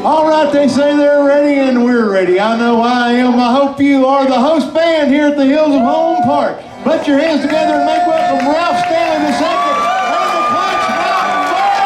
All right, they say they're ready and we're ready. I know I am. I hope you are the host band here at the Hills of Home Park. Put your hands together and make welcome Ralph Stanley II and the Clinch Mountain Boys.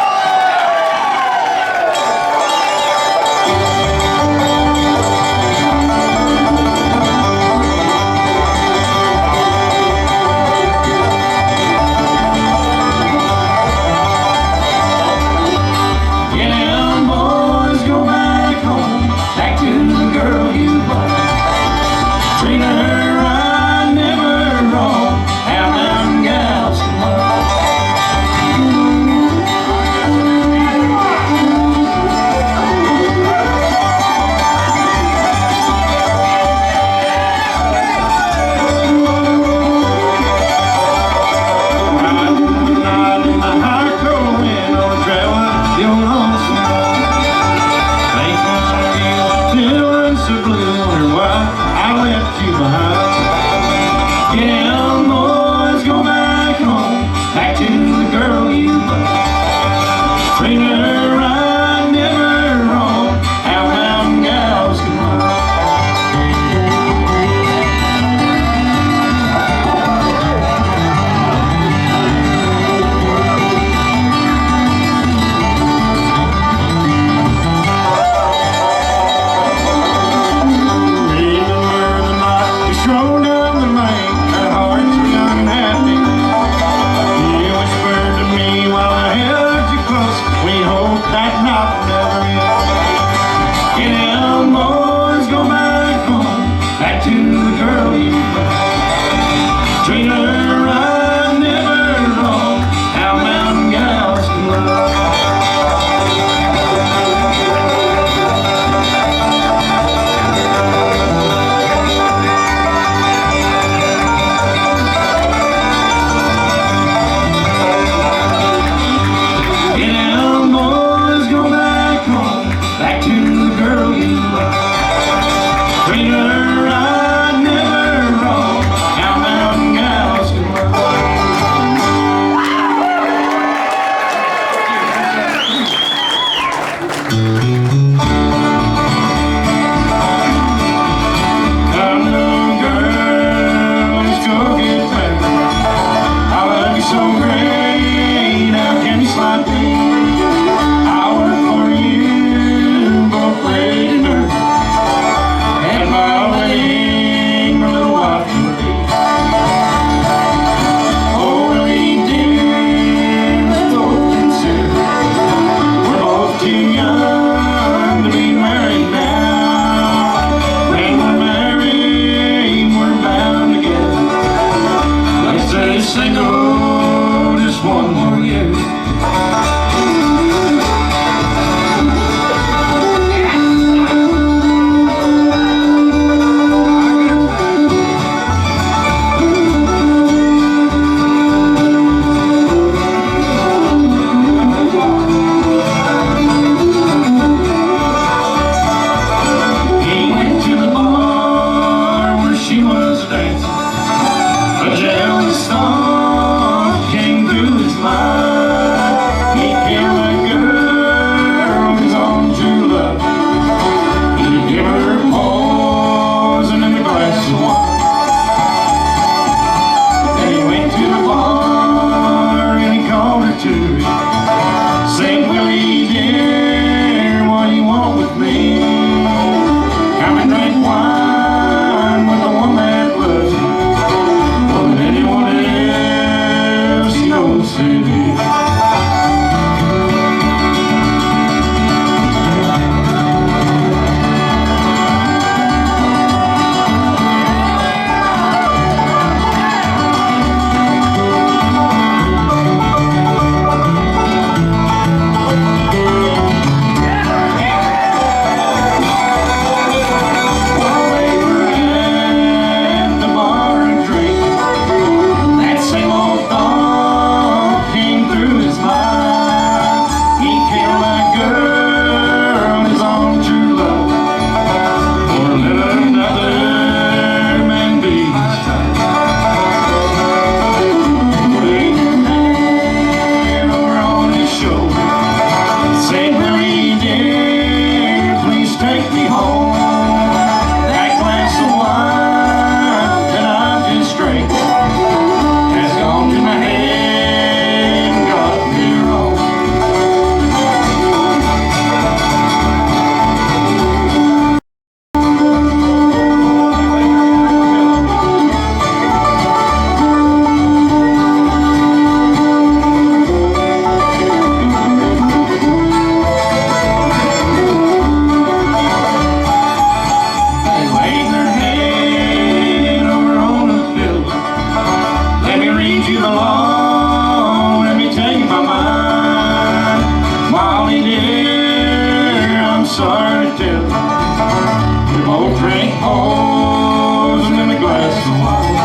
both drank poison in a glass of wine.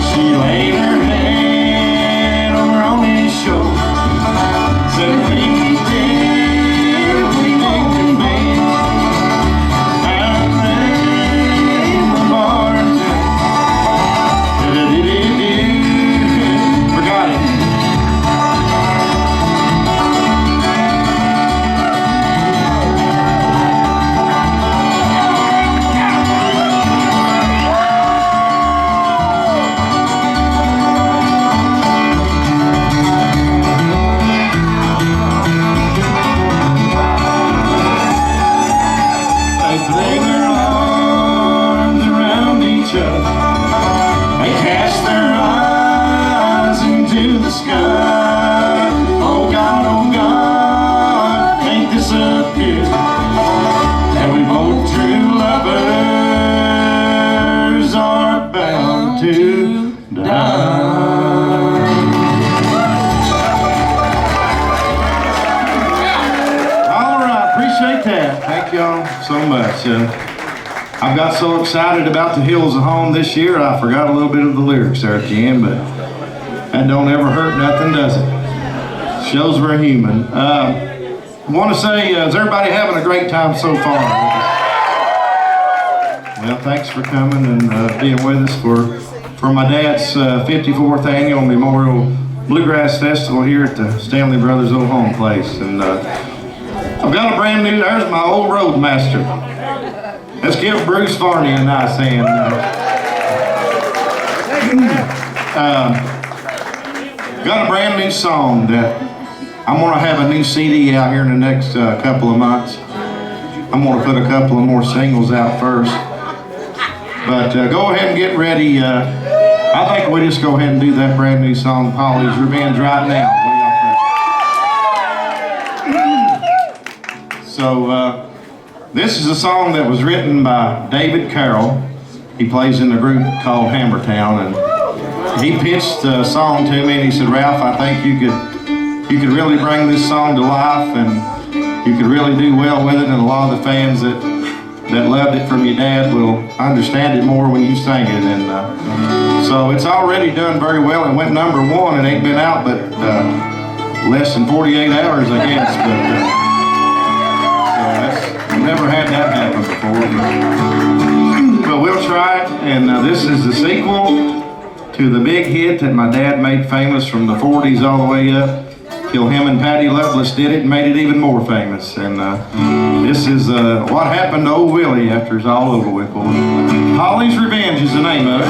She laid her head over on his shoulder, said, "Please, dear, we make him bed. I'm ready in the morning." Forgot it. They fling their arms around each other. They cast their eyes into the sky. Oh God, ain't this a pity that we both true lovers are bound to die. All right, appreciate that. Thank y'all so much. I got so excited about the Hills of Home this year, I forgot a little bit of the lyrics there at the end, but that don't ever hurt nothing, does it? Shows we're human. I want to say, is everybody having a great time so far? Well, thanks for coming and being with us for my dad's 54th annual Memorial Bluegrass Festival here at the Stanley Brothers Old Home Place. And I've got a brand new, there's my old roadmaster. Let's give Bruce Varney a nice hand. Got a brand new song that I'm going to have a new CD out here in the next couple of months. I'm going to put a couple of more singles out first. But go ahead and get ready. I think we'll just go ahead and do that brand new song, Polly's Revenge, right now. So, this is a song that was written by David Carroll. He plays in the group called Hammertown, and he pitched the song to me and he said, "Ralph, I think you could really bring this song to life and you could really do well with it, and a lot of the fans that loved it from your dad will understand it more when you sing it." And so it's already done very well. It went #1. It ain't been out but less than 48 hours, I guess. I've never had that happen before, but we'll try it. And this is the sequel to the big hit that my dad made famous from the 40s all the way up till him and Patty Loveless did it and made it even more famous. And this is what happened to old Willie after it's all over with. Polly's Revenge is the name of it.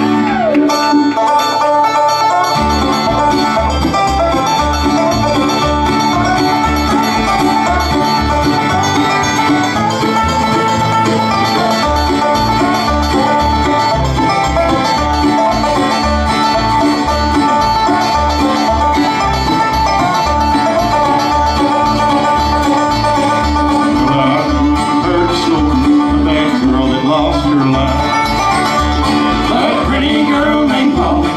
Lost her life. A pretty girl named Polly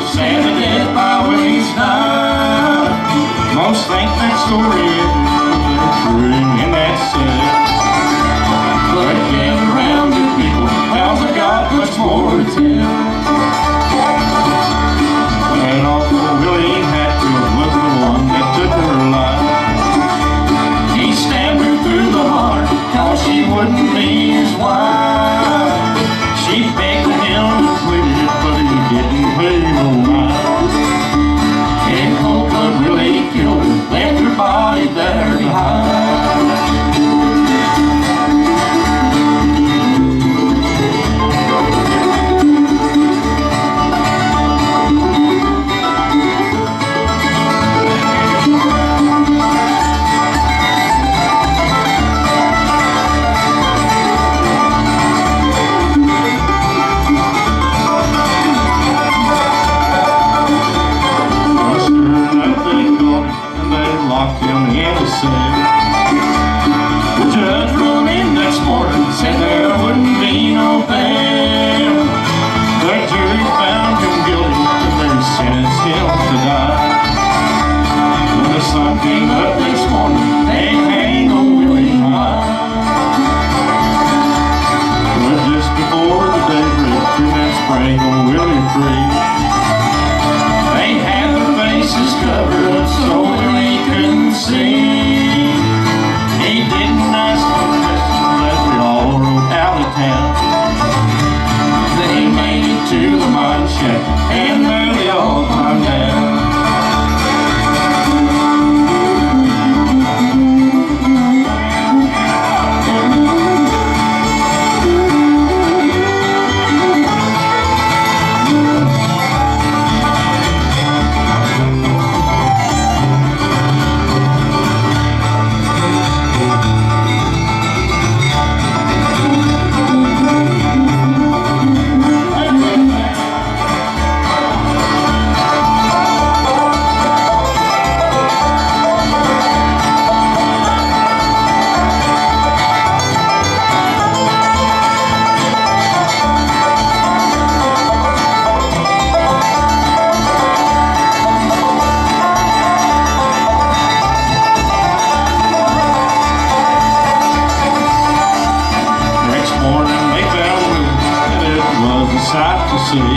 see.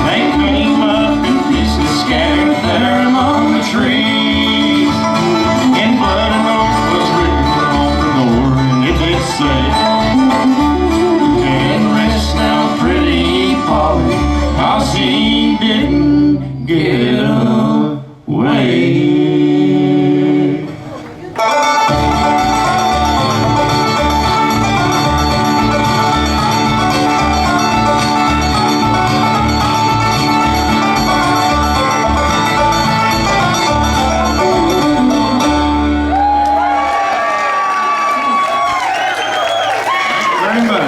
They came up in pieces scattered there among the trees. In blood and oath was written on the door, and it did say, "And rest now, pretty Polly, 'cause he didn't get away."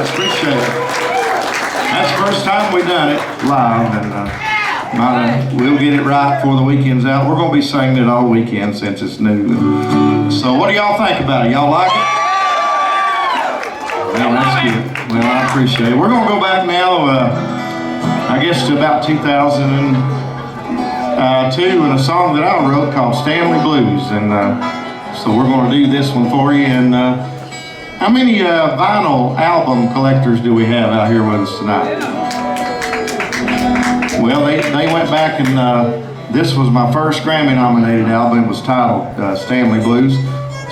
Appreciate it. That's the first time we've done it live, and we'll get it right before the weekend's out. We're going to be singing it all weekend since it's new. So what do y'all think about it? Y'all like it? Well, that's good. Well, I appreciate it. We're going to go back now, I guess, to about 2002 and a song that I wrote called Stanley Blues. And so we're going to do this one for you. And how many vinyl album collectors do we have out here with us tonight? Well, they went back and this was my first Grammy-nominated album. It was titled Stanley Blues.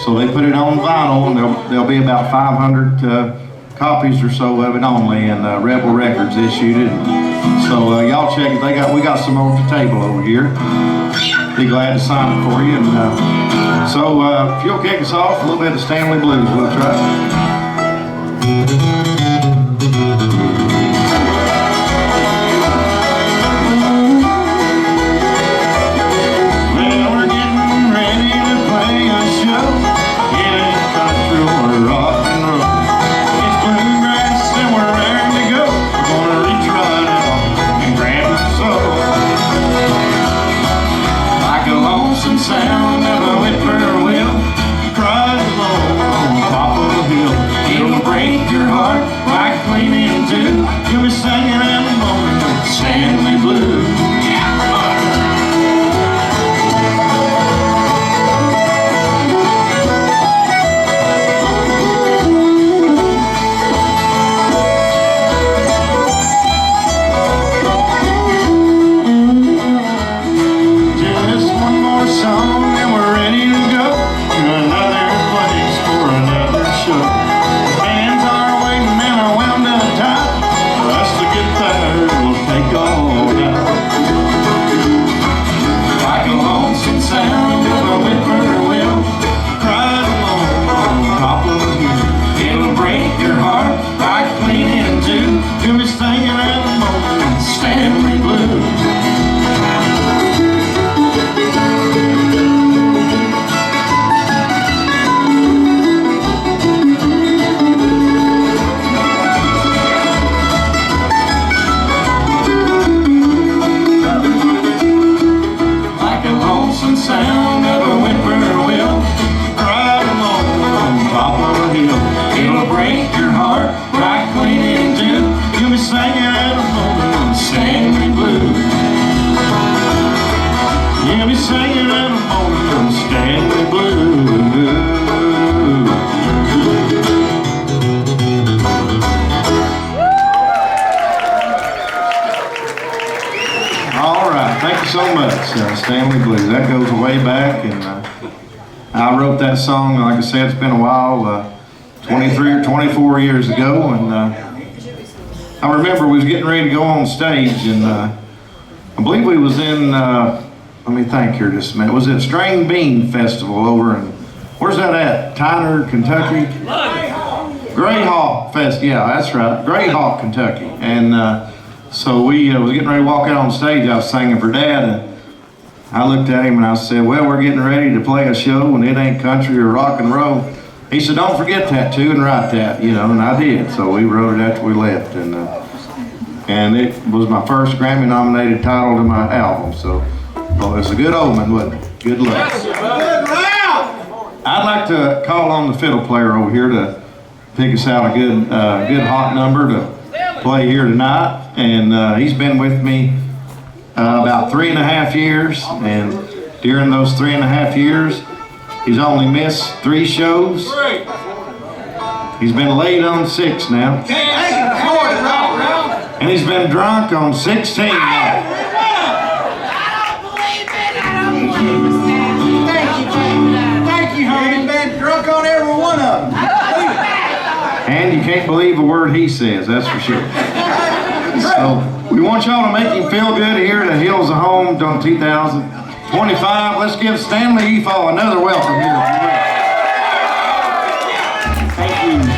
So they put it on vinyl, and there'll be about 500 copies or so of it only, and Rebel Records issued it. So y'all check it. We got some over the table over here. Be glad to sign it for you. And so if you'll kick us off, a little bit of Stanley Blues, we'll try. Well, we're getting ready to play a show in a country or rock and roll. It's bluegrass and we're raring to go. We're gonna reach right out and grab your soul. Like a lonesome sound of a whippoorwill, cries along on top of a hill. It'll break your heart like cleaning too. You'll be singing in the morning Stanley Blues. Just one more song and we're ready to go to another place for another show. The bands are waiting and are wound up tight. For us to get there, we'll take all night. Like a lonesome sound of a whippoorwill, cried along on top of the hill. It'll break your heart like cleaning too. You'll be singing at the moment Stanley Blues. Sound of a whippoorwill, cried along on top of a hill. It'll break your heart right clean in two. You'll be singing at a moment Stanley Blues. You'll be singing at a moment Stanley Blues. All right, thank you so much, Stanley Blues. That goes way back, and I wrote that song, like I said, it's been a while, 23 or 24 years ago, and I remember we was getting ready to go on stage, and I believe we was in, let me think here just a minute, was it String Bean Festival over in, where's that at? Tyner, Kentucky? Greyhawk Fest, yeah, that's right, Greyhawk, Kentucky, and so we was getting ready to walk out on stage. I was singing for Dad, and I looked at him and I said, "Well, we're getting ready to play a show, and it ain't country or rock and roll." He said, "Don't forget that too, and write that," you know, and I did. So we wrote it after we left, and it was my first Grammy-nominated title to my album. So, well, it's a good omen, wasn't it? Good luck. I'd like to call on the fiddle player over here to pick us out a good hot number to play here tonight, and he's been with me about 3.5 years, and during those 3.5 years he's only missed 3 shows. He's been late on 6 now. And he's been drunk on 16 nights. Thank you, honey. Been drunk on every one of them. And you can't believe a word he says, that's for sure. So, we want y'all to make him feel good here at the Hills of Home on 2025. Let's give Stanley Efall another welcome here. Thank you.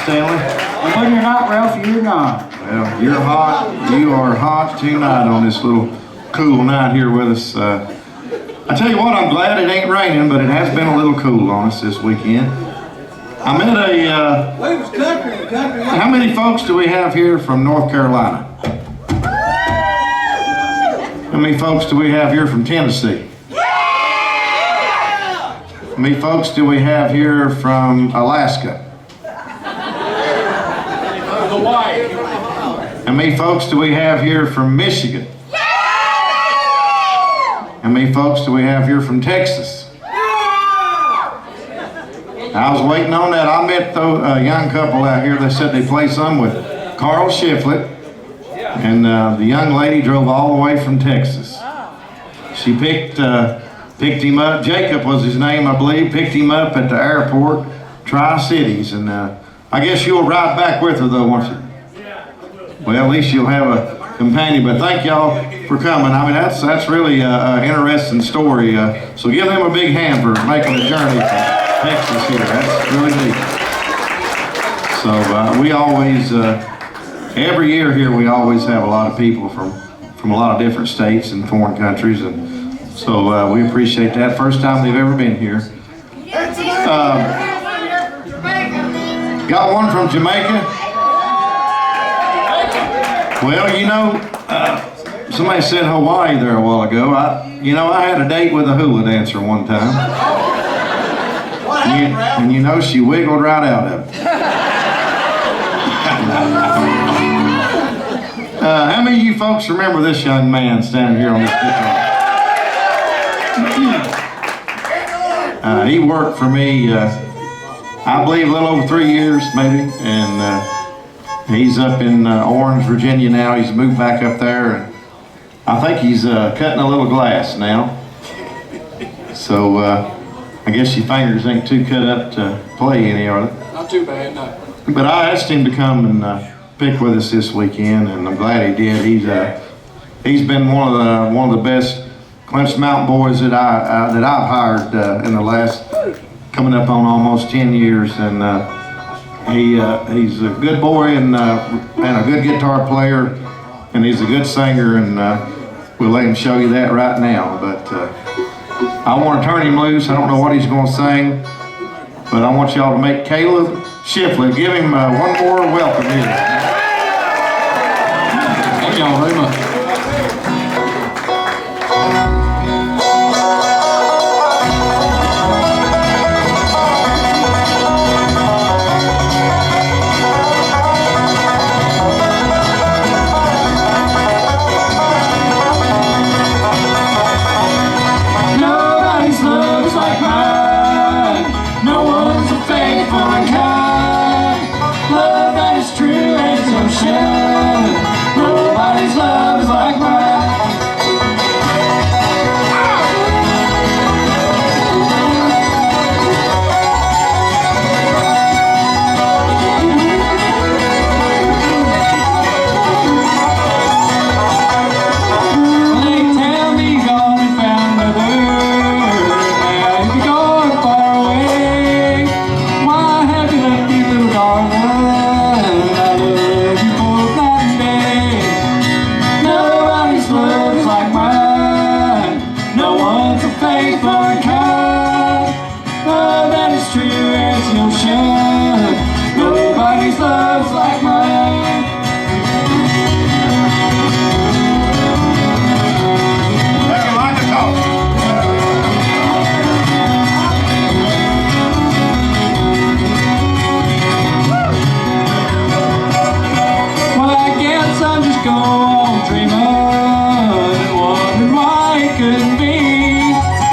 Stanley? And when you're not, Ralph, you're not. Well, you're hot. You are hot tonight on this little cool night here with us. I tell you what, I'm glad it ain't raining, but it has been a little cool on us this weekend. I'm at a, how many folks do we have here from North Carolina? How many folks do we have here from Tennessee? How many folks do we have here from Alaska? How many folks do we have here from Michigan? How many folks do we have here from Texas? I was waiting on that. I met a young couple out here. They said they play some with Carl Shiflett, and the young lady drove all the way from Texas. She picked him up. Jacob was his name, I believe. Picked him up at the airport, Tri-Cities, and I guess you'll ride back with her though, won't you? Well, at least you'll have a companion. But thank y'all for coming. I mean, that's really an interesting story. So give them a big hand for making the journey from Texas here. That's really neat. So we always, every year here, we always have a lot of people from a lot of different states and foreign countries, and so we appreciate that. First time they've ever been here. Got one from Jamaica. Well, you know, somebody said Hawaii there a while ago. I had a date with a hula dancer one time. And you know, she wiggled right out of it. How many of you folks remember this young man standing here on this guitar? He worked for me, I believe, a little over 3 years, maybe, and he's up in Orange, Virginia now. He's moved back up there, and I think he's cutting a little glass now. So I guess your fingers ain't too cut up to play any, are they? Not too bad, no. But I asked him to come and pick with us this weekend, and I'm glad he did. He's been one of the best Clinch Mountain boys that I've hired in the last coming up on almost 10 years, and He's a good boy and a good guitar player, and he's a good singer, and we'll let him show you that right now. But I want to turn him loose. I don't know what he's going to sing, but I want y'all to make Caleb Shipley. Give him one more welcome here. Thank y'all very much. Nobody's love is like mine. They tell me gone and found another. Now if you're going far away, why have you left me, little darling? I love you both night and day. Nobody's love is like mine. No one's so faithful and kind. Love that is true as the ocean. Nobody's love's like mine. Well, I guess I'm just going dreaming and wondering why it couldn't be.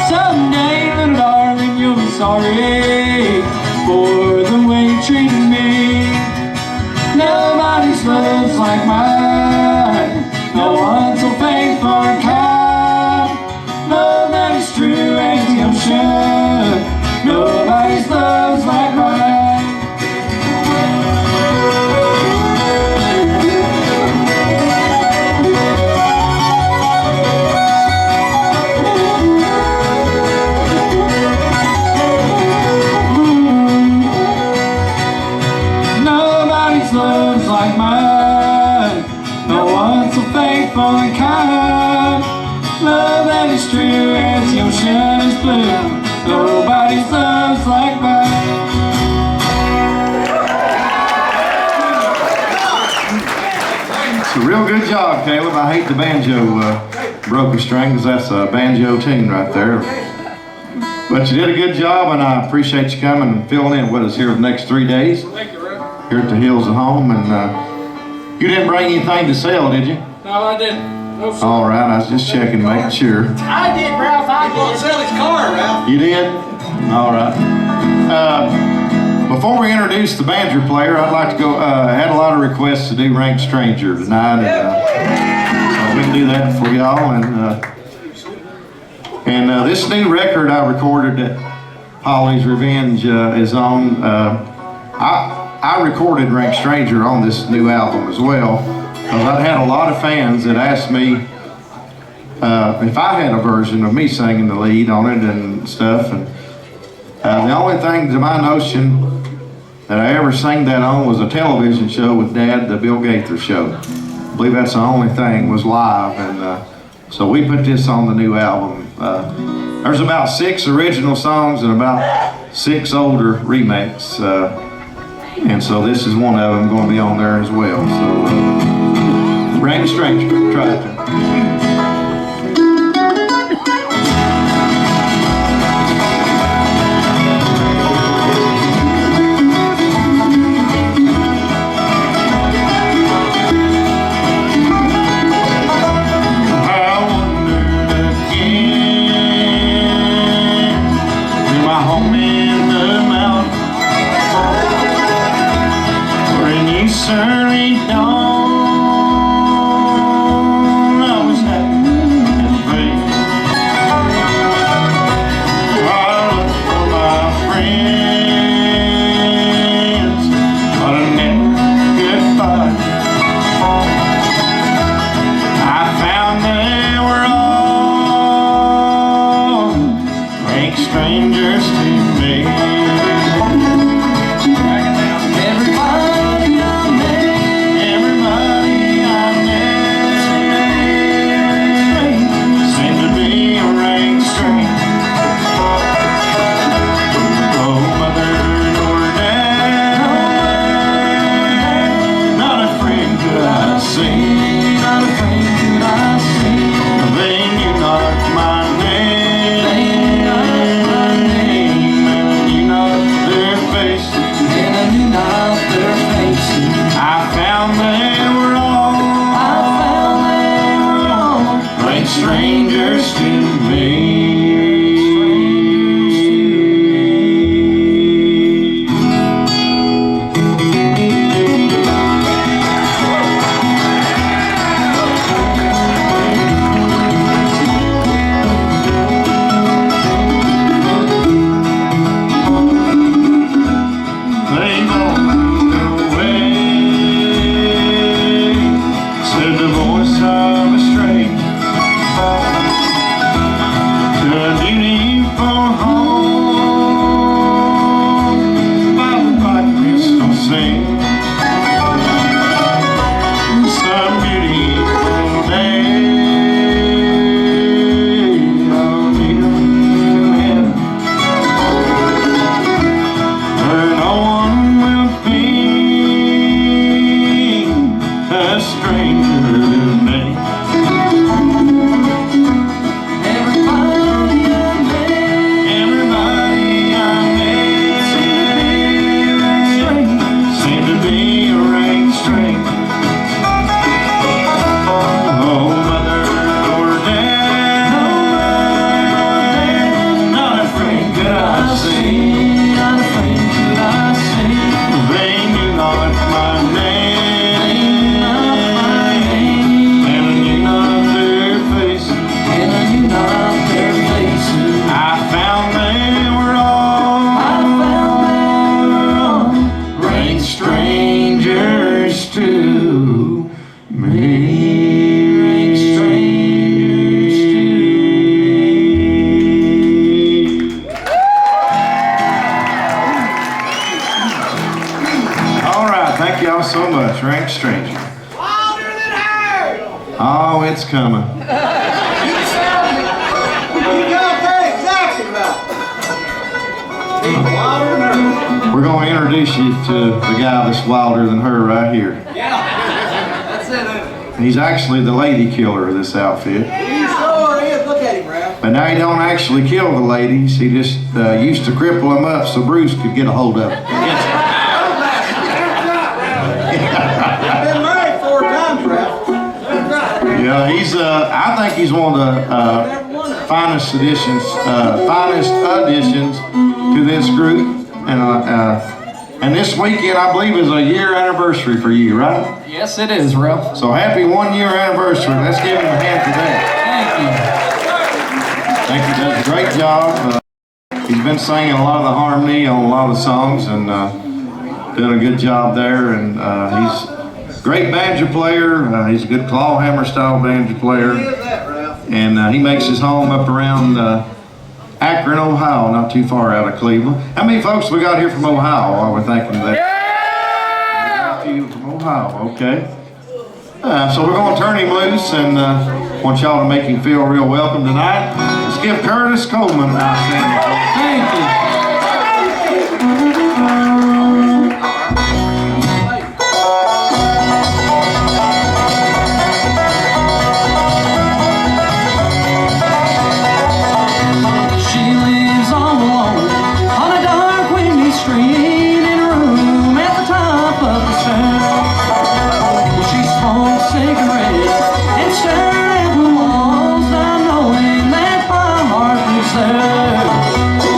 Someday, little darling, you'll be sorry for the way you treated me. Nobody's love's like mine. No one's so faithful and kind. Love that is true as the ocean. Nobody's love's like mine. Nobody's love's like mine. No one's so faithful and kind. Love that is true as the ocean is blue. Nobody's love's like mine. It's a real good job, Caleb. I hate the banjo broke a string, because that's a banjo tune right there. But you did a good job, and I appreciate you coming and filling in with us here the next 3 days. Thank you, Ralph. Here at the Hills of Home. And you didn't bring anything to sell, did you? No, I didn't. No, sir. All right, I was just checking, making sure. I did, Ralph. I did. Sell his car, Ralph. You did? All right. Before we introduce the banjo player, I'd like to go, had a lot of requests to do Rank Stranger tonight, and so we can do that for y'all. And this new record I recorded that Polly's Revenge is on, I recorded Rank Stranger on this new album as well, because I've had a lot of fans that asked me if I had a version of me singing the lead on it and stuff. And the only thing to my notion that I ever sang that on was a television show with Dad, the Bill Gaither show. I believe that's the only thing was live, and so we put this on the new album. There's about 6 original songs and about 6 older remakes, and so this is one of them going to be on there as well. So, Rank Stranger, try it. Home in the mountains, when you certainly don't always have to pray. I look for my friends, but I never could find. I found they were all like strangers to me. Every phone home, 5 o'clock Christmas sing. Some beautiful day, I'll meet 'em in heaven, where no one will think a stranger to me. Thank y'all so much. Rank Stranger. Wilder than her! Oh, it's coming. You got that exactly right. Wilder than her. We're going to introduce you to the guy that's wilder than her right here. Yeah, that's it. He's actually the lady killer of this outfit. He sure is. Look at him, Ralph. But now he don't actually kill the ladies. He just used to cripple them up so Bruce could get a hold of them. I've been married 4 times, Ralph. Yeah, he's. I think he's one of the finest additions to this group, and this weekend I believe is a year anniversary for you, right? Yes, it is, Ralph. So happy 1 year anniversary. Let's give him a hand for that. Thank you. I think he does a great job. He's been singing a lot of the harmony on a lot of the songs and doing a good job there. And he's a great banjo player. He's a good claw hammer style banjo player. And he makes his home up around Akron, Ohio, not too far out of Cleveland. How many folks we got here from Ohio while we're thinking of that? Yeah! A few from Ohio, okay. So we're going to turn him loose and want y'all to make him feel real welcome tonight. Let's give Curtis Coleman an outstanding. Thank you. Cigarette and stare at the walls, not knowing that my heart is there.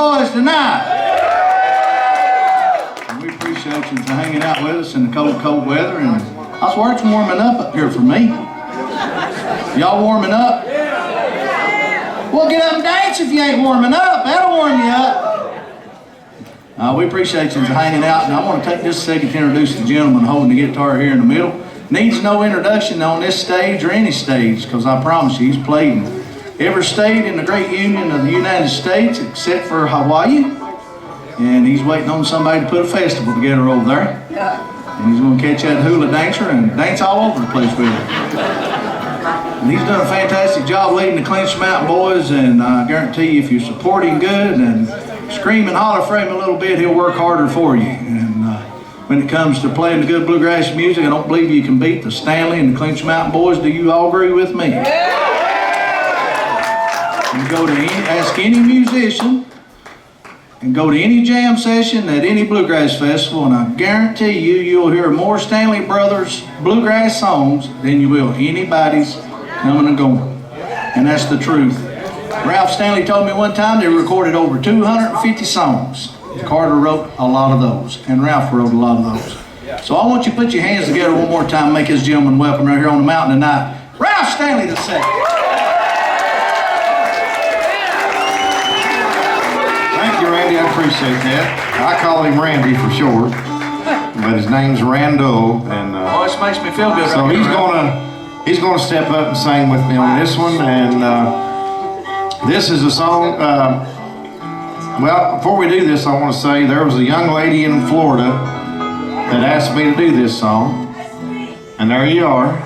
boys tonight. And we appreciate you for hanging out with us in the cold, cold weather. And I swear it's warming up here for me. Y'all warming up? Well, get up and dance if you ain't warming up. That'll warm you up. We appreciate you for hanging out, and I want to take this second to introduce the gentleman holding the guitar here in the middle. Needs no introduction on this stage or any stage, because I promise you, he's played in every state in the great union of the United States except for Hawaii. And he's waiting on somebody to put a festival together over there. And he's going to catch that hula dancer and dance all over the place with him. And he's done a fantastic job leading the Clinch Mountain Boys, and I guarantee you, if you support him good and scream and holler for him a little bit, he'll work harder for you. And when it comes to playing the good bluegrass music, I don't believe you can beat the Stanley and the Clinch Mountain Boys. Do you all agree with me? You go to ask any musician and go to any jam session at any bluegrass festival, and I guarantee you, you'll hear more Stanley Brothers bluegrass songs than you will anybody's coming and going. And that's the truth. Ralph Stanley told me one time they recorded over 250 songs. Carter wrote a lot of those, and Ralph wrote a lot of those. So I want you to put your hands together one more time and make this gentleman welcome right here on the mountain tonight. Ralph Stanley II. Thank you, Randy. I appreciate that. I call him Randy for short, but his name's Rando, and Oh, this makes me feel good. so right he's gonna step up and sing with me on this one, and this is a song. Well, before we do this, I want to say there was a young lady in Florida that asked me to do this song, and there you are.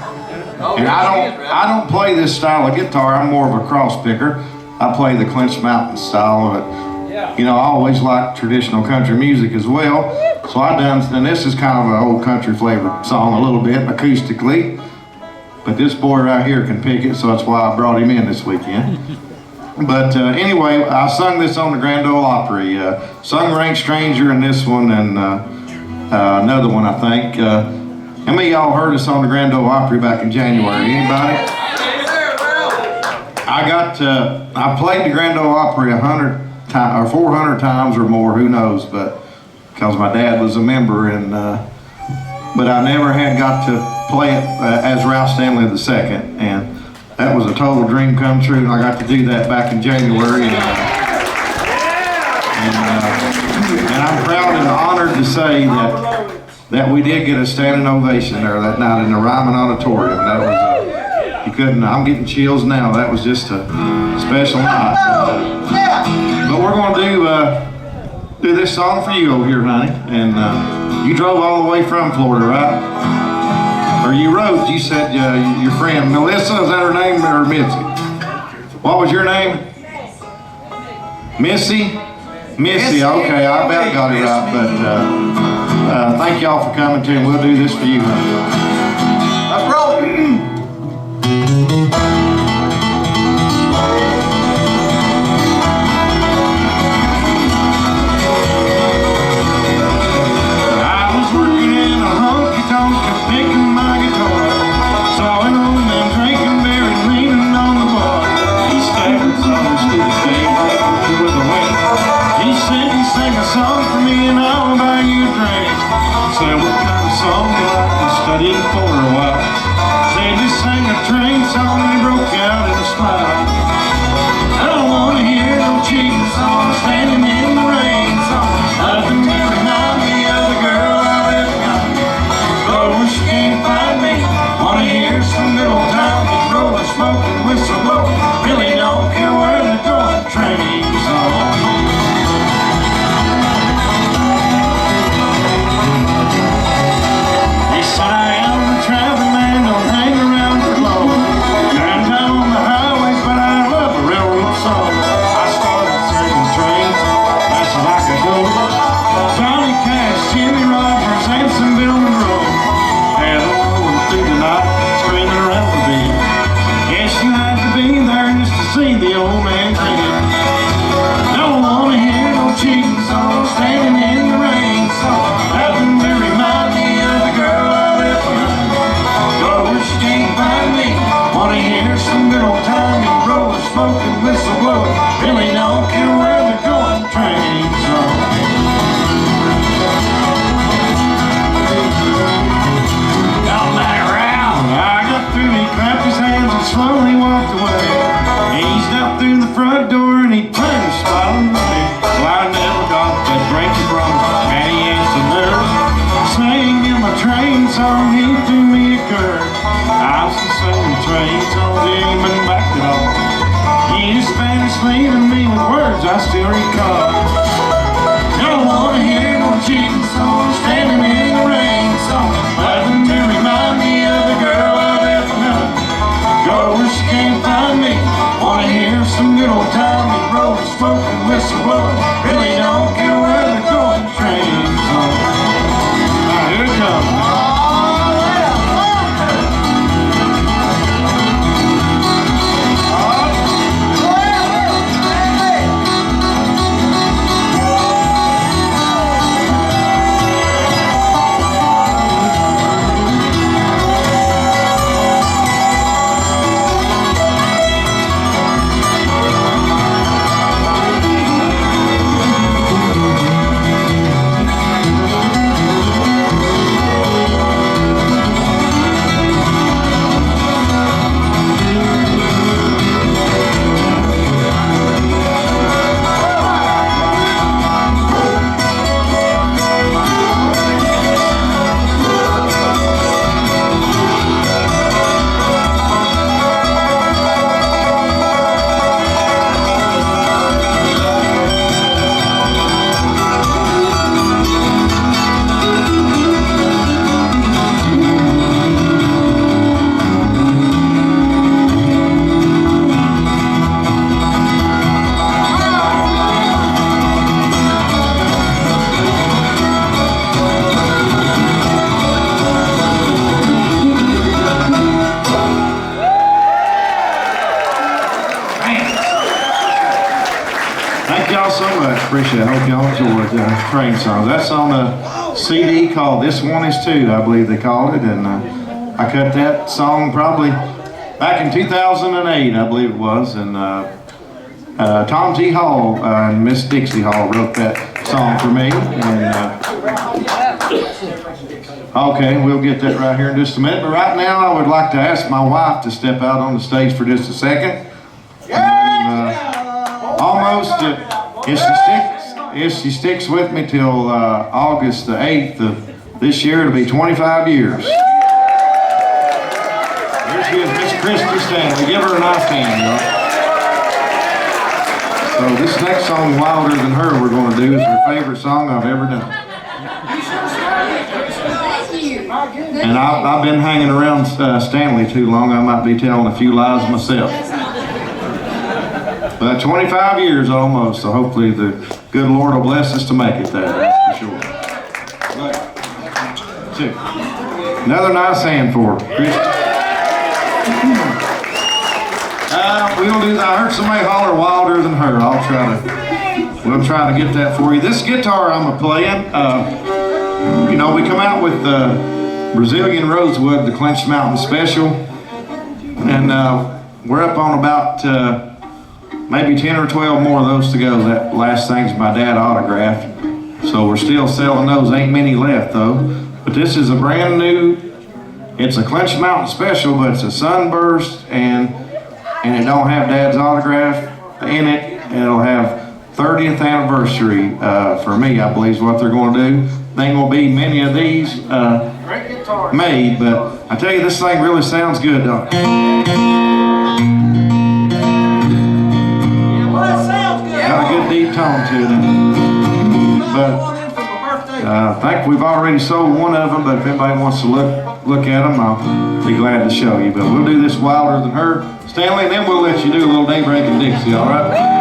And I don't play this style of guitar. I'm more of a cross picker. I play the Clinch Mountain style, but you know, I always like traditional country music as well. So and this is kind of an old country flavored song a little bit acoustically, but this boy right here can pick it, so that's why I brought him in this weekend. But anyway, I sung this on the Grand Ole Opry. Sung Rank Stranger in this one, and another one, I think. How many of y'all heard us on the Grand Ole Opry back in January? Anybody? I played the Grand Ole Opry 100 times or 400 times or more, who knows? But because my dad was a member, and but I never had got to play it as Ralph Stanley II, and that was a total dream come true, and I got to do that back in January. And I'm proud and honored to say that we did get a standing ovation there that night in the Ryman Auditorium. That was you couldn't. I'm getting chills now. That was just a special night. But we're going to do this song for you over here, honey. And you drove all the way from Florida, right? Or you wrote, you said your friend Melissa, is that her name, or Mitzi? What was your name? Missy? Missy, okay, I about got it right, but thank y'all for coming too, and we'll do this for you, honey. Let's roll it. Smoking whistle blowing, really don't care where they're going, train. train song, he threw me a curve. I was singing the train song, didn't even back it off. He used Spanish leaving me with words I still recall. Don't wanna hear no cheating song, standing in the rain song, nothing to remind me of the girl I left behind. Go where she can't find me. Wanna hear some good old timey road smoking whistle blowing. Really don't care where they're going. Train song. Now here it comes. Thank y'all so much. Appreciate it. I hope y'all enjoyed the train song. That's on a CD called This One Is Two, I believe they called it. And I cut that song probably back in 2008, I believe it was. And Tom T. Hall and Miss Dixie Hall wrote that song for me. And okay, we'll get that right here in just a minute. But right now, I would like to ask my wife to step out on the stage for just a second. If she sticks with me till August the 8th of this year, it'll be 25 years. Here she is, Miss Christy Stanley. Give her a nice hand, y'all. So this next song, Wilder Than Her, we're going to do is her favorite song I've ever done. And I've been hanging around Stanley too long. I might be telling a few lies myself. But 25 years almost, so hopefully the good Lord will bless us to make it there, that's for sure. Two. Another nice hand for her. We'll do that. I heard somebody holler Wilder Than Her. We'll try to get that for you. This guitar I'm playing, you know, we come out with the Brazilian Rosewood, the Clinch Mountain Special, and we're up on about maybe 10 or 12 more of those to go. That last thing's my dad autographed. So we're still selling those. Ain't many left though. But this is a brand new, it's a Clinch Mountain Special, but it's a Sunburst and it don't have Dad's autograph in it. It'll have 30th anniversary for me, I believe is what they're going to do. There ain't going to be many of these made, but I tell you, this thing really sounds good, don't it? Got a good deep tone to it. But I think we've already sold one of them, but if anybody wants to look at them, I'll be glad to show you. But we'll do this Wilder Than Her, Stanley, and then we'll let you do a little Daybreak and Dixie, all right?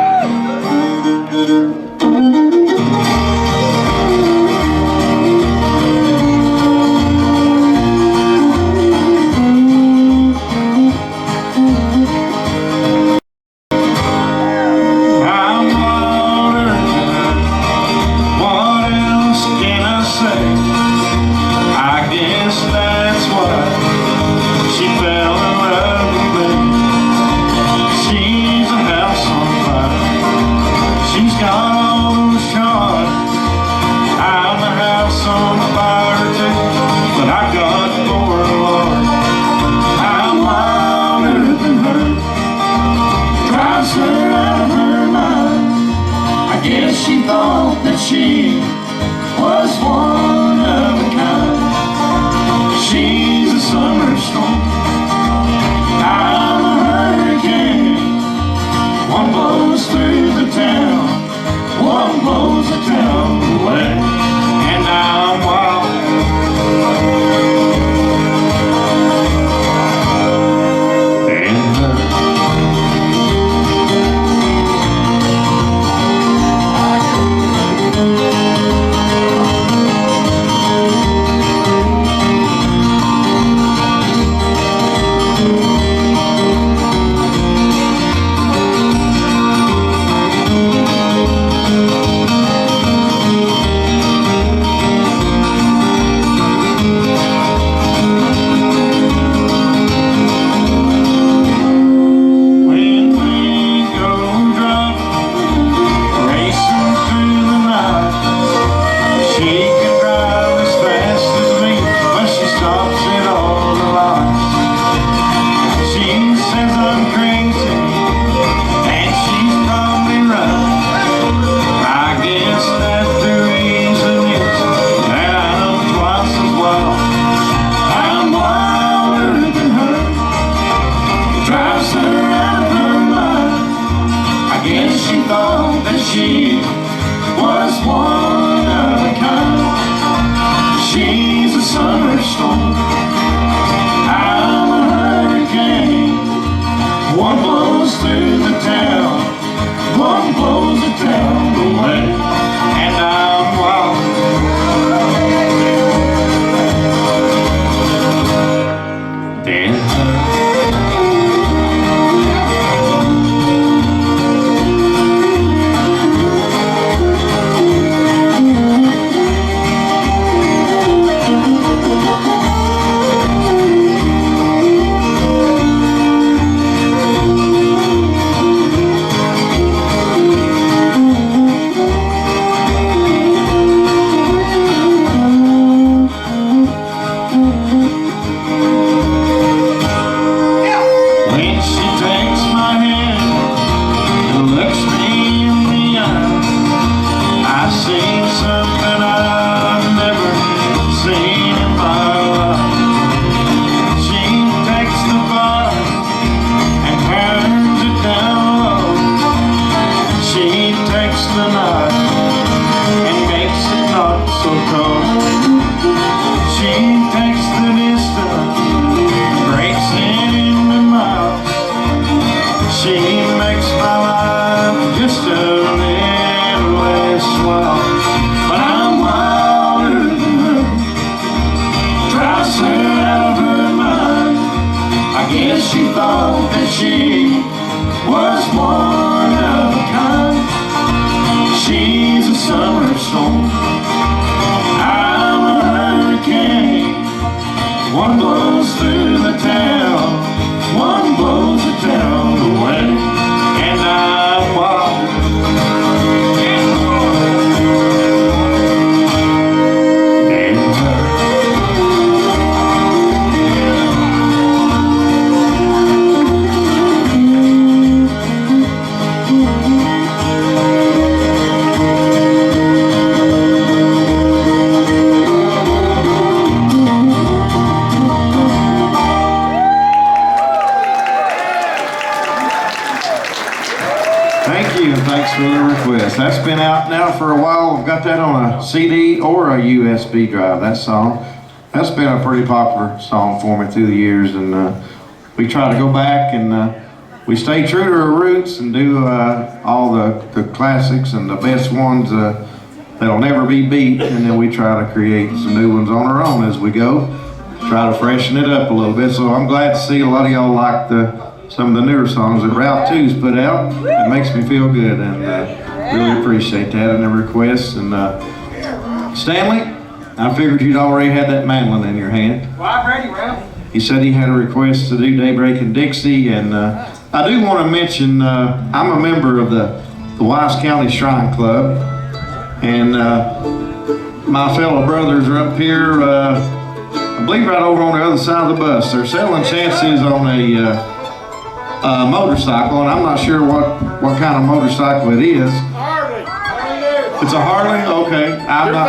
She thought that she was one of a kind. summer storm. I'm a hurricane. One blows through the town, one blows the town away, and I'm wild. Dead. She thought that she was one of a kind. She's a summer storm. I'm a hurricane. One blows through the town, one blows the town away, and I'm wild. Thanks for the request. That's been out now for a while. I've got that on a CD or a USB drive, that song. That's been a pretty popular song for me through the years, and we try to go back and we stay true to our roots and do all the classics and the best ones that'll never be beat, and then we try to create some new ones on our own as we go. Try to freshen it up a little bit. So I'm glad to see a lot of y'all like some of the newer songs that Ralph 2's put out. It makes me feel good, and really appreciate that and the requests. And Stanley, I figured you'd already had that mandolin in your hand. Well, I'm ready, Ralph. He said he had a request to do Daybreak in Dixie, and I do want to mention I'm a member of the Wise County Shrine Club, and my fellow brothers are up here, I believe right over on the other side of the bus. They're selling chances on a motorcycle, and I'm not sure what kind of motorcycle it is. Harley. It's a Harley? Okay. I'm not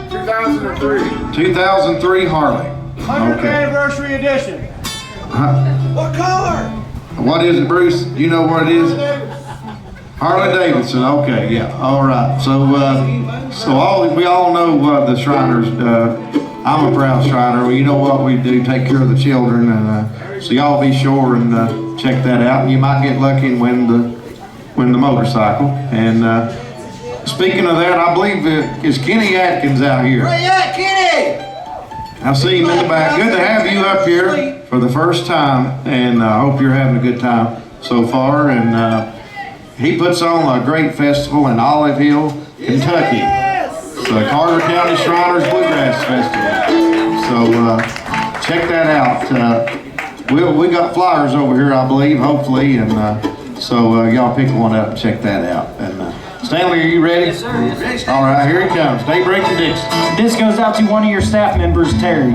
2003. 2003 Harley. 100th Okay. anniversary edition. What color? What is it, Bruce? You know what it is? Harley Davidson. Okay, yeah. All right. So, we all know the Shriners. I'm a proud Shriner. Well, you know what we do? Take care of the children, and so y'all be sure and check that out. And you might get lucky and win the motorcycle. And speaking of that, I believe is Kenny Atkins out here. Where you at, Kenny? I see him in the back. Good to have you up here for the first time, and I hope you're having a good time so far. And he puts on a great festival in Olive Hill, Kentucky. The Carter County Shriners Bluegrass Festival. So check that out. We got flyers over here, I believe, hopefully, and so y'all pick one up and check that out. And Stanley, are you ready? Yes, sir. Yes, sir. All right, here he comes. Daybreak in Dixie. This goes out to one of your staff members, Terry.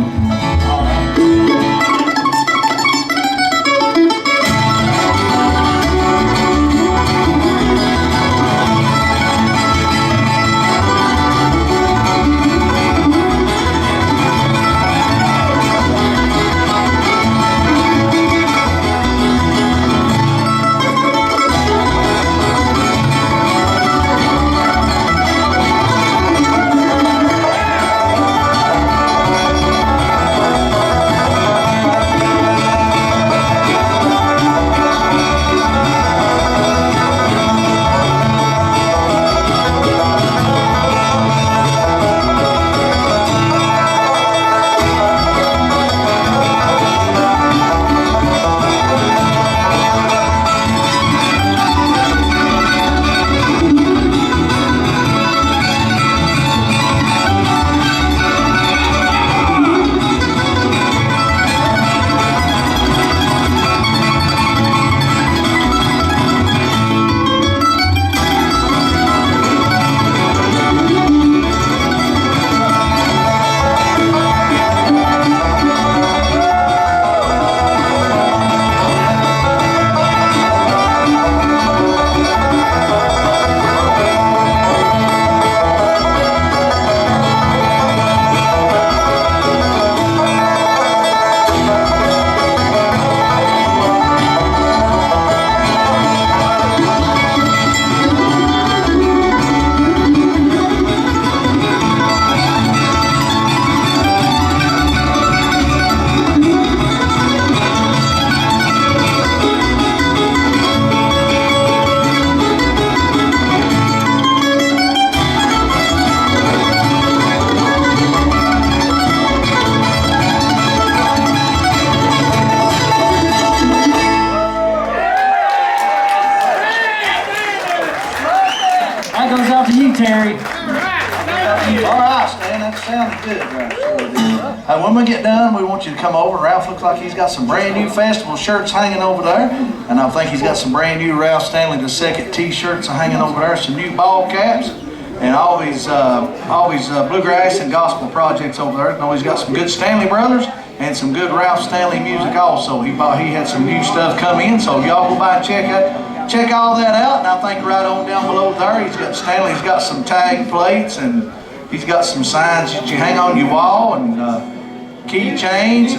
when we get done, we want you to come over. Ralph looks like he's got some brand new festival shirts hanging over there. And I think he's got some brand new Ralph Stanley II t-shirts hanging over there, some new ball caps, and all these bluegrass and gospel projects over there. And he's got some good Stanley Brothers and some good Ralph Stanley music also. He had some new stuff come in, so y'all go by and check all that out. And I think right on down below there, Stanley's got some tag plates, and he's got some signs that you hang on your wall, and keychains.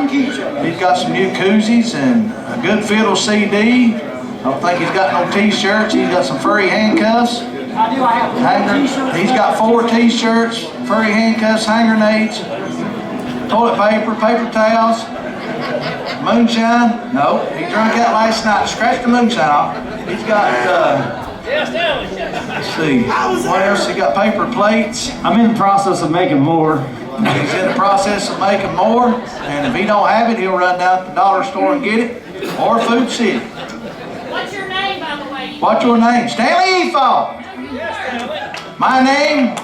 He's got some new koozies and a good fiddle CD. I don't think he's got no t-shirts. He's got some furry handcuffs. He's got 4 t-shirts, furry handcuffs, hand grenades, toilet paper, paper towels, moonshine. No, he drank that last night. Scratched the moonshine off. He's got, let's see, what else? He got paper plates. I'm in the process of making more. He's in the process of making more, and if he don't have it, he'll run down to the dollar store and get it, or Food City. What's your name, by the way? What's your name? Stanley Efall. My name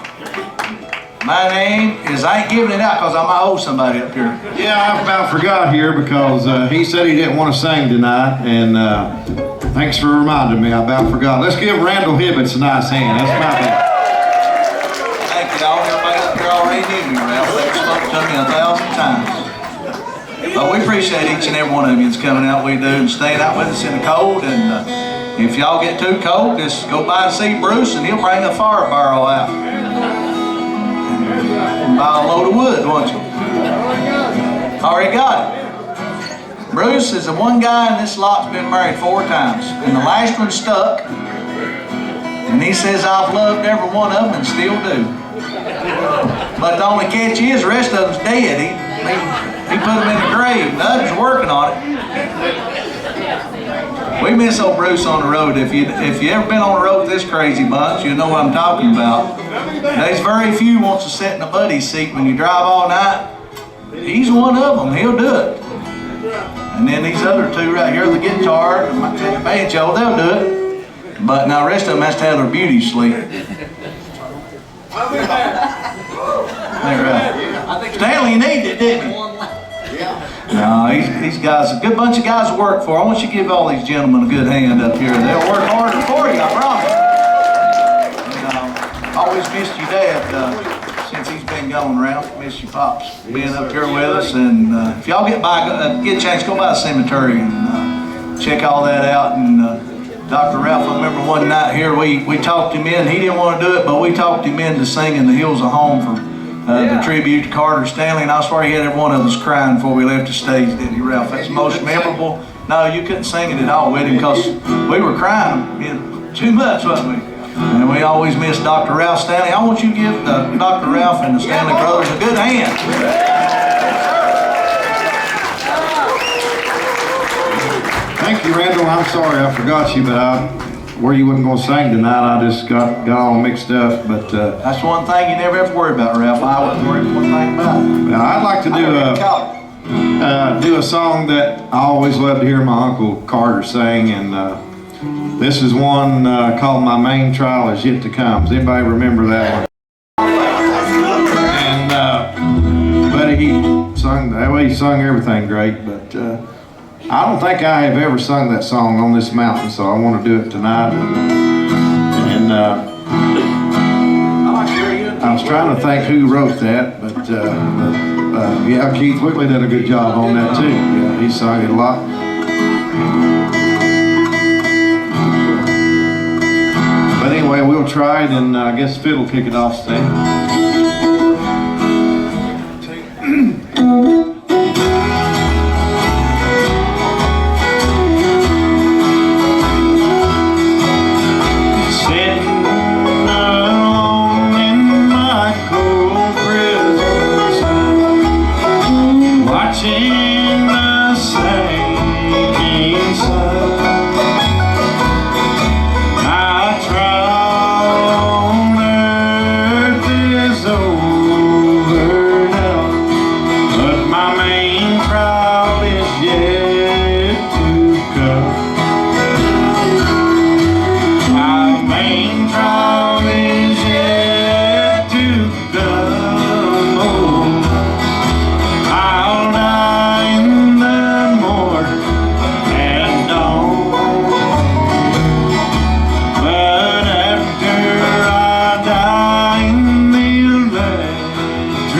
is, I ain't giving it out because I might owe somebody up here. Yeah, I about forgot here because he said he didn't want to sing tonight, and thanks for reminding me. I about forgot. Let's give Randall Hibbets a nice hand. That's my bad. Thank you, dog. Everybody up here already knew me, Ralph. They've spoken to me 1,000 times. But we appreciate each and every one of you that's coming out. We do, and staying out with us in the cold. And if y'all get too cold, just go by and see Bruce, and he'll bring a fire barrel out. And buy a load of wood, won't you? Already got it. Bruce is the one guy in this lot's been married 4 times, and the last one stuck. And he says, I've loved every one of them and still do. But the only catch is the rest of them's dead. He put them in the grave. The others working on it. We miss old Bruce on the road. If you ever been on the road with this crazy bunch, you know what I'm talking about. There's very few wants to sit in a buddy's seat when you drive all night. He's one of them. He'll do it. And then these other 2 right here, the guitar and the banjo, they'll do it. But now the rest of them has to have their beauty sleep. Right. Stanley needed it, didn't he? No, these guys, a good bunch of guys to work for. I want you to give all these gentlemen a good hand up here. They'll work harder for you, I promise. And, always missed your dad since he's been going around. Miss your pops being up here with us. And if y'all get a chance, go by the cemetery and check all that out. And Dr. Ralph, I remember one night here, we talked him in. He didn't want to do it, but we talked him into singing The Hills of Home for the tribute to Carter Stanley, and I swear he had every one of us crying before we left the stage, didn't he, Ralph? That's the most memorable. No, you couldn't sing it at all with him because we were crying too much, wasn't we? And we always miss Dr. Ralph Stanley. I want you to give Dr. Ralph and the Stanley brothers a good hand. Thank you, Randall. I'm sorry I forgot you, but where you wasn't going to sing tonight, I just got all mixed up. But that's one thing you never have to worry about, Ralph. I wouldn't worry one thing about it. I'd like to do a song that I always loved to hear my Uncle Carter sing, and this is one called My Main Trial Is Yet to Come. Does anybody remember that one? And but he sung that way. He sung everything great, but I don't think I have ever sung that song on this mountain, so I want to do it tonight. And I was trying to think who wrote that, but yeah, Keith Whitley did a good job on that too. Yeah, he sung it a lot. But anyway, we'll try it, and I guess Phil will kick it off, Stan.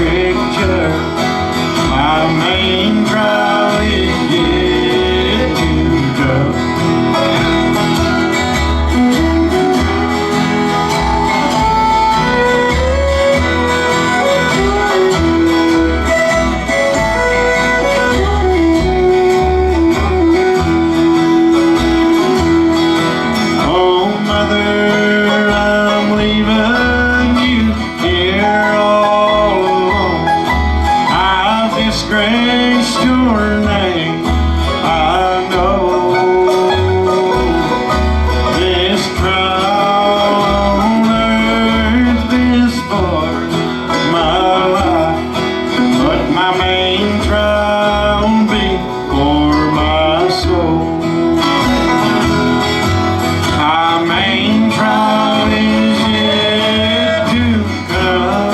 picture. My main trial is yet to come. Disgraced your name, I know. This trial on earth is for my life, but my main trial will be for my soul. My main trial is yet to come.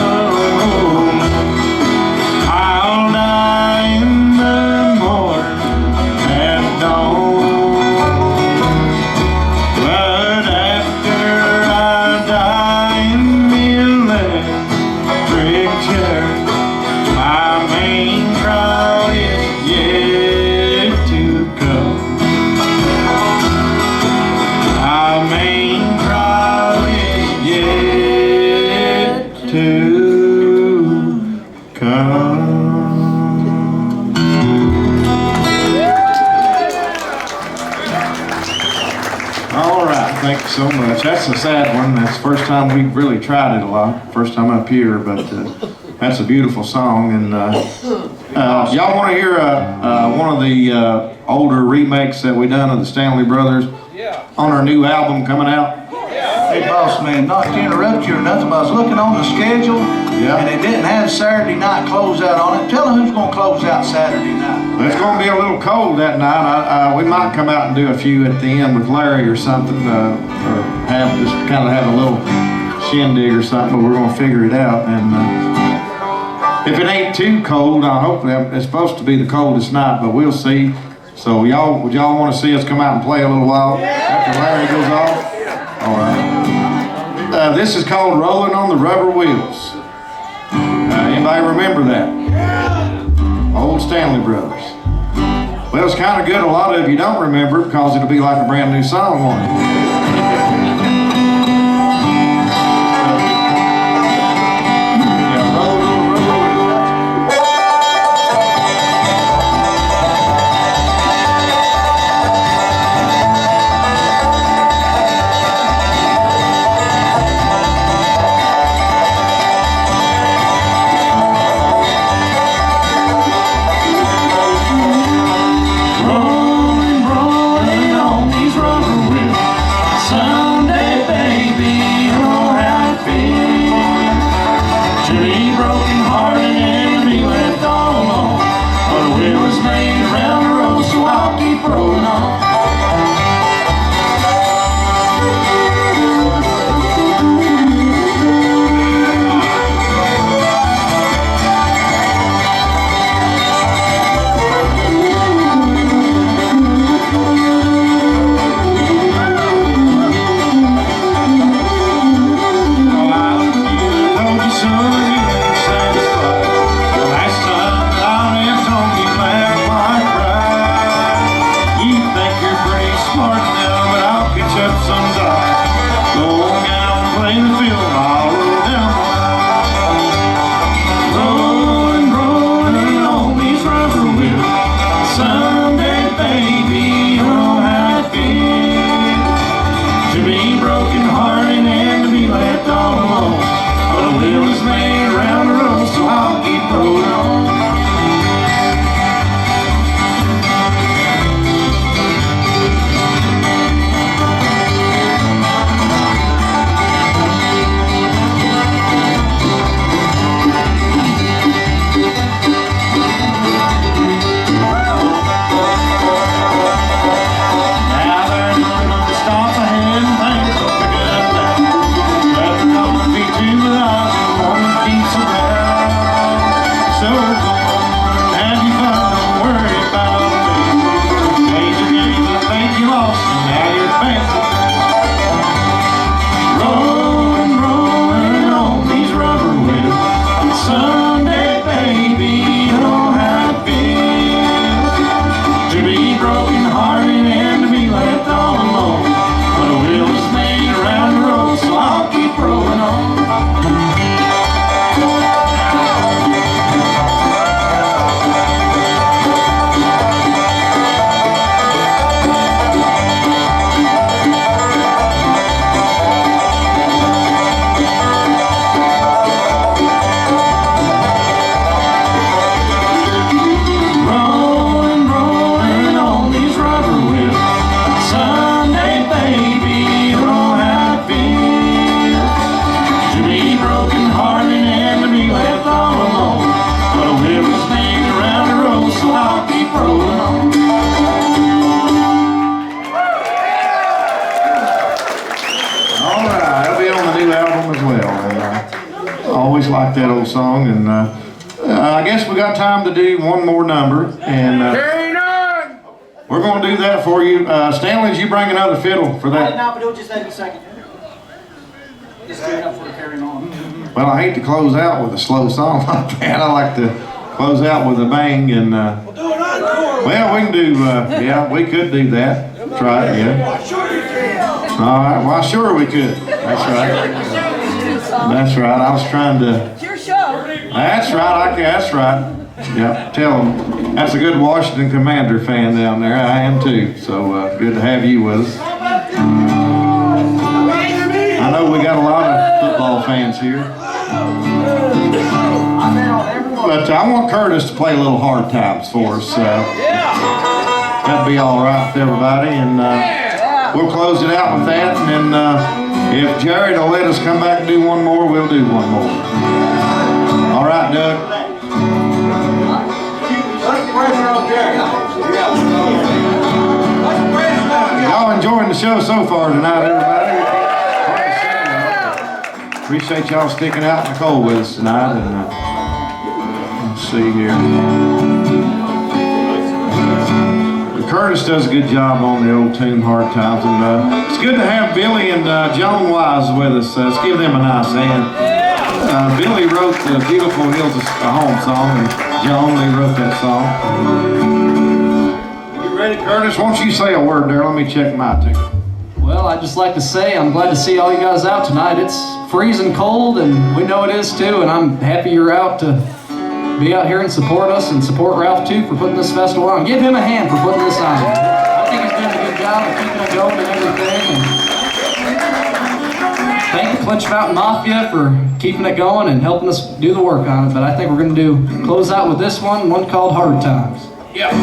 Thank you so much. That's a sad one. That's the first time we've really tried it a lot. First time up here, but that's a beautiful song. And y'all want to hear one of the older remakes that we done of the Stanley Brothers on our new album coming out? Hey, boss man, not to interrupt you or nothing, but I was looking on the schedule, and they didn't have Saturday night closeout on it. Tell them who's going to close out Saturday night. Well, it's going to be a little cold that night. We might come out and do a few at the end with Larry or something, or just kind of have a little shindig or something, but we're going to figure it out. And if it ain't too cold, I hope it's supposed to be the coldest night, but we'll see. So would y'all want to see us come out and play a little while after Larry goes off? All right. This is called Rolling on the Rubber Wheels. Anybody remember that? Old Stanley Brothers. Well, it's kind of good. A lot of you don't remember because it'll be like a brand new song on it. Someday I guess we got time to do one more number, and we're going to do that for you. Stanley, did you bring another fiddle for I did that? not, but it'll just take a second. Just do it up for carrying on. Well, I hate to close out with a slow song like that. I like to close out with a bang, and well, we can do. Yeah, we could do that. Try it. Yeah. All right. Well, sure we could. That's right. That's right. I was trying to. It's your show. That's right. That's right. Yeah. Tell them. That's a good Washington Commander fan down there. I am too. So good to have you with us. I know we got a lot of football fans here. But I want Curtis to play a little Hard Times for us. That'd be all right with everybody. And we'll close it out with that. And then if Jared will let us come back and do one more, we'll do one more. All right, Doug. Y'all enjoying the show so far tonight, everybody? Appreciate y'all sticking out in the cold with us tonight. And let's see here. Curtis does a good job on the old tune, Hard Times. And it's good to have Billy and Joan Wise with us. Let's give them a nice hand. Billy wrote the Beautiful Hills of Home song, and Joan Lee wrote that song. You ready, Curtis? Why don't you say a word there? Let me check my ticket. Well, I'd just like to say I'm glad to see all you guys out tonight. It's freezing cold, and we know it is too, and I'm happy you're out to be out here and support us and support Ralph too for putting this festival on. Give him a hand for putting this on. I think he's doing a good job of keeping it going and everything. And thank the Clinch Mountain Mafia for keeping it going and helping us do the work on it. But I think we're going to close out with this one called Hard Times. Yeah.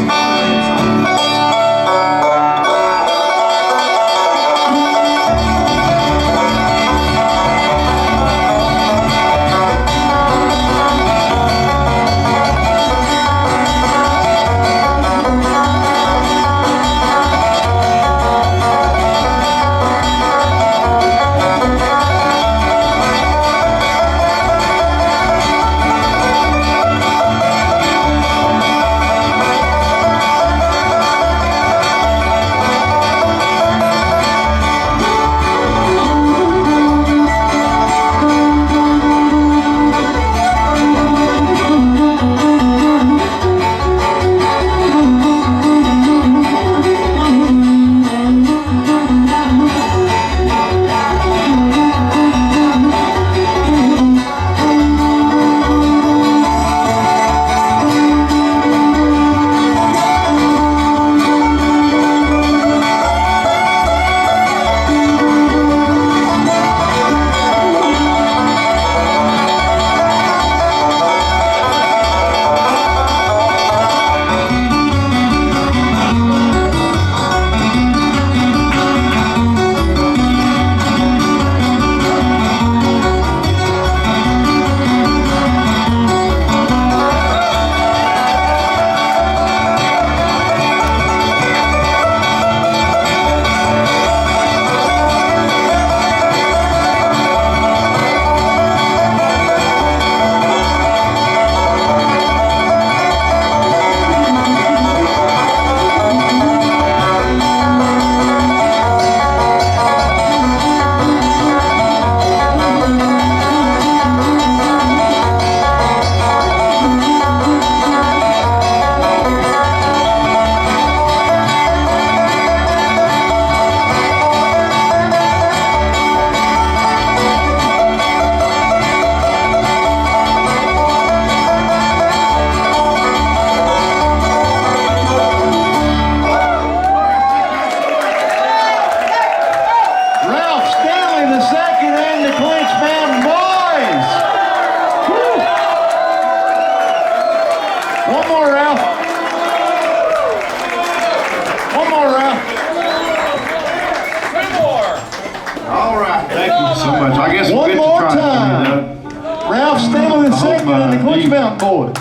Stanley the second and the Clinch Mountain boys.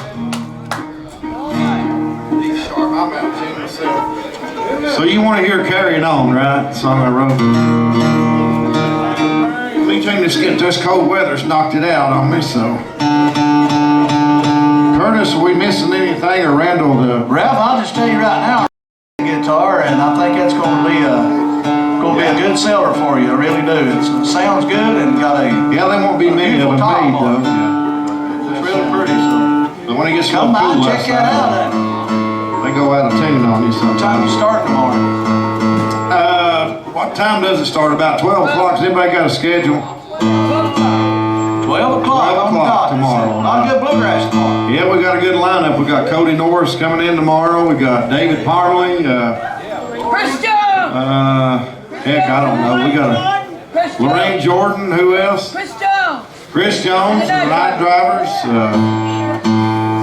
So you want to hear Carrying On, right? The song I wrote. Between this cold weather's knocked it out on me, so. singer Randall. Ralph, I'll just tell you right now, guitar, and I think that's going to be a good seller for you. I really do. It sounds good and got a Yeah, they won't be many of them top made on though. it. Yeah. It's really pretty. So But when it gets so come by cool and check that out. they go out of tune on you What time sometimes. you start tomorrow? What time does it start? About 12 o'clock. Has anybody got a schedule? 12 o'clock on the dot. tomorrow. A lot of good bluegrass tomorrow. Yeah, we got a good lineup. We got Cody Norris coming in tomorrow. We got David Parley. Heck, I don't know. We got Lorraine Jordan. Who else? Chris Jones, the Night Drivers.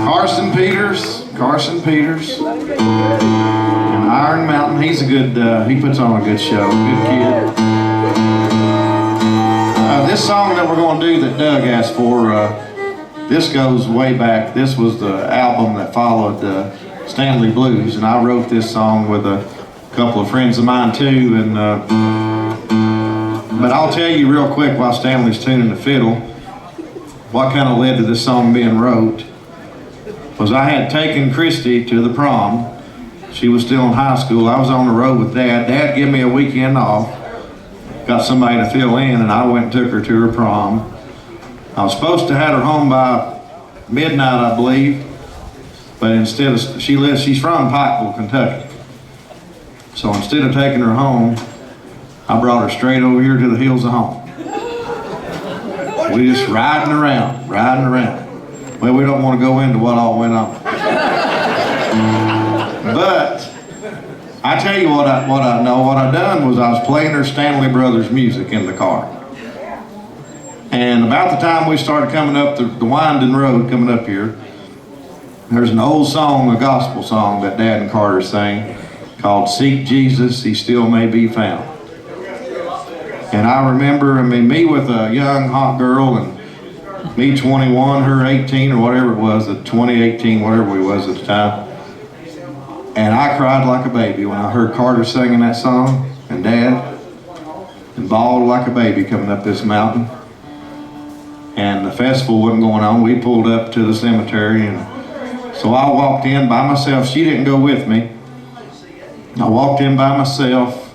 Carson Peters. And Iron Mountain. He's a good, he puts on a good show. Good kid. This song that we're going to do that Doug asked for, this goes way back. This was the album that followed Stanley Blues, and I wrote this song with a couple of friends of mine too. And but I'll tell you real quick while Stanley's tuning the fiddle, what kind of led to this song being wrote was I had taken Christy to the prom. She was still in high school. I was on the road with Dad. Dad gave me a weekend off. Got somebody to fill in, and I went and took her to her prom. I was supposed to have her home by midnight, I believe, but instead of, she's from Pikeville, Kentucky. So instead of taking her home, I brought her straight over here to the hills of home. We just riding around. Well, we don't want to go into what all went on. But I tell you what I know. What I done was I was playing her Stanley Brothers music in the car. And about the time we started coming up the winding road coming up here, there's an old song, a gospel song that Dad and Carter sang called Seek Jesus, He Still May Be Found. And I remember, me with a young hot girl and me 21, her 18 or whatever it was, 2018, whatever we was at the time. And I cried like a baby when I heard Carter singing that song, and Dad, and bawled like a baby coming up this mountain. And the festival wasn't going on. We pulled up to the cemetery, and so I walked in by myself. She didn't go with me. I walked in by myself,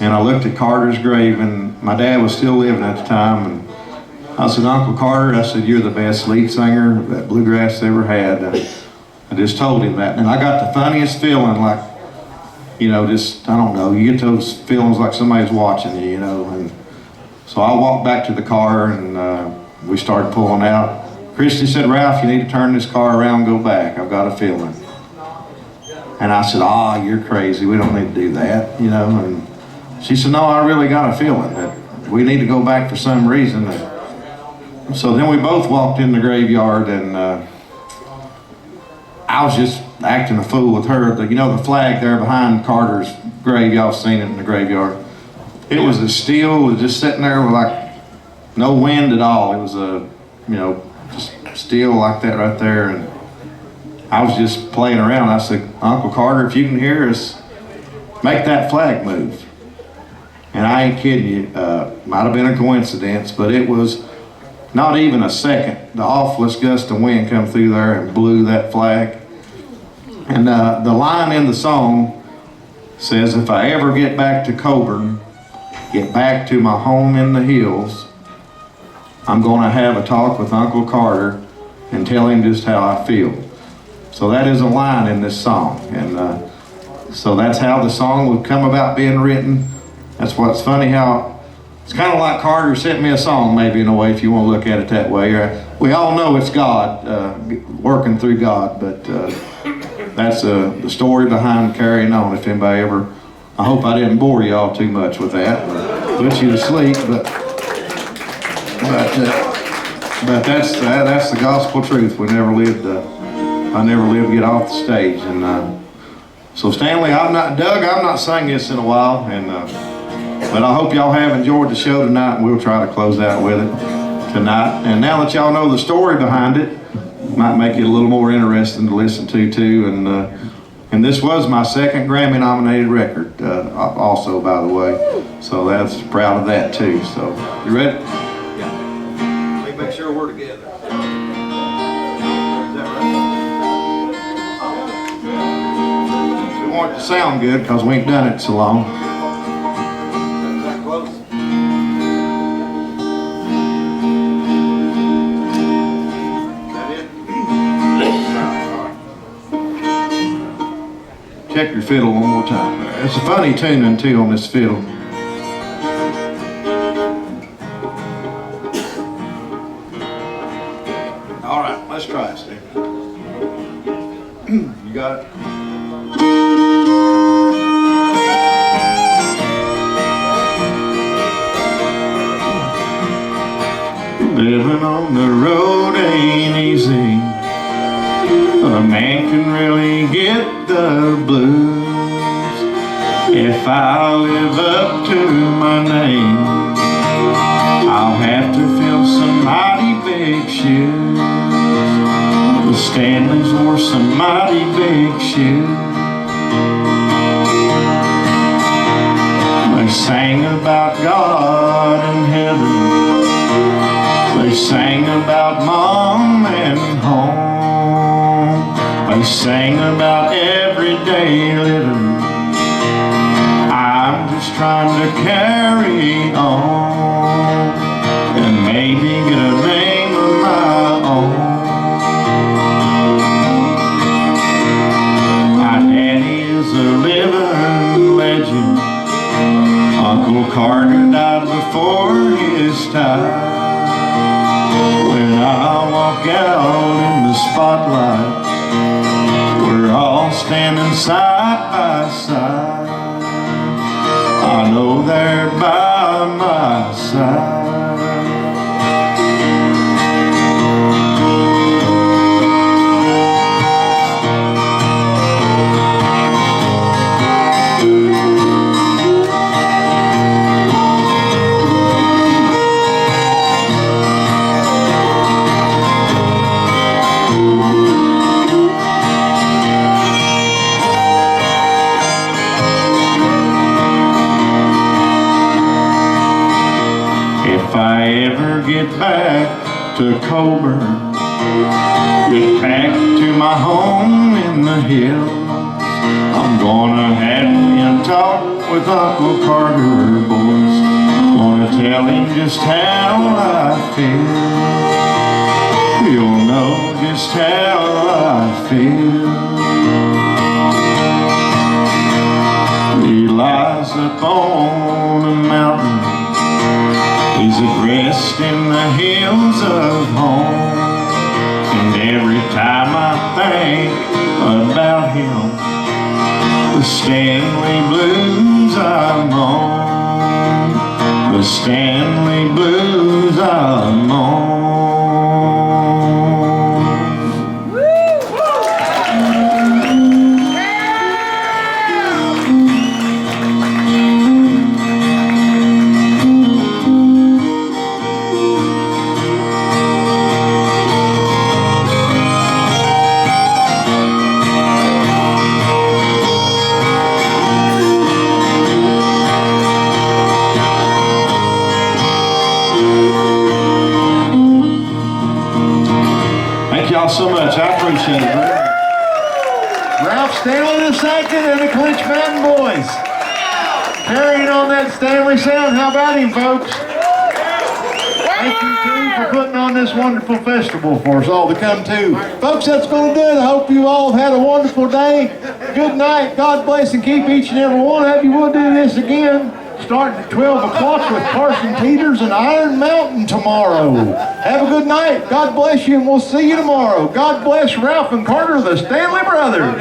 and I looked at Carter's grave, and my dad was still living at the time. And I said, Uncle Carter, I said, you're the best lead singer that bluegrass ever had. And I just told him that, and I got the funniest feeling, like, just, I don't know, you get those feelings like somebody's watching you, and so I walked back to the car, and we started pulling out. Christy said, Ralph, you need to turn this car around and go back. I've got a feeling. And I said, you're crazy. We don't need to do that, and she said, no, I really got a feeling that we need to go back for some reason. And so then we both walked in the graveyard, and I was just acting a fool with her. The flag there behind Carter's grave, y'all seen it in the graveyard. It was a steel, it was just sitting there with like no wind at all. It was just steel like that right there. And I was just playing around. I said, Uncle Carter, if you can hear us, make that flag move. And I ain't kidding you, might have been a coincidence, but it was not even a second. The awfulest gust of wind come through there and blew that flag. And the line in the song says, if I ever get back to Coburn, get back to my home in the hills, I'm going to have a talk with Uncle Carter and tell him just how I feel. So that is a line in this song. And so that's how the song would come about being written. That's what's funny, how it's kind of like Carter sent me a song, maybe, in a way, if you want to look at it that way. We all know it's God, working through God, but that's the story behind Carrying On. If anybody ever, I hope I didn't bore y'all too much with that, put you to sleep, but that's the gospel truth. I never lived to get off the stage. And so Stanley, Doug, I've not sang this in a while, and but I hope y'all have enjoyed the show tonight, and we'll try to close out with it tonight. And now that y'all know the story behind it, might make it a little more interesting to listen to too. And this was my second Grammy-nominated record, also, by the way. So that's proud of that too. So you ready? Yeah. Let me make sure we're together. Is that right? to sound good because we ain't done it so long. Check your fiddle one more time. It's a funny tuning too on this fiddle. All right, let's try it, Steve. You got it? Living on the road ain't easy. A man can really get the blues. If I live up to my name, I'll have to fill some mighty big shoes. The Stanleys wore some mighty big shoes. They sang about God in heaven. They sang about mom and home. They sang about everyday living. I'm just trying to carry on and maybe get a name of my own. My daddy is a living legend. Uncle Carter died before his time. When I walk out in the spotlight, we're all standing side by side. I know they're by my side. If I ever get back to Coburn, get back to my home in the hills, I'm gonna have me a talk with Uncle Carter, boys. Gonna tell him just how I feel. He'll know just how I feel. He lies up on a mountain. He's at rest in the hills of home. And every time I think about him, the Stanley blues I'm on. The Stanley blues I'm on. Thank y'all so much. I appreciate it. Ralph Stanley II and the Clinch Mountain Boys. Carrying on that Stanley sound. How about him, folks? Thank you, too, for putting on this wonderful festival for us all to come to. Folks, that's going to do it. I hope you all have had a wonderful day. Good night. God bless and keep each and every one of you. We'll do this again starting at 12 o'clock with Carson Peters and Iron Mountain tomorrow. Have a good night. God bless you, and we'll see you tomorrow. God bless Ralph and Carter, the Stanley brothers.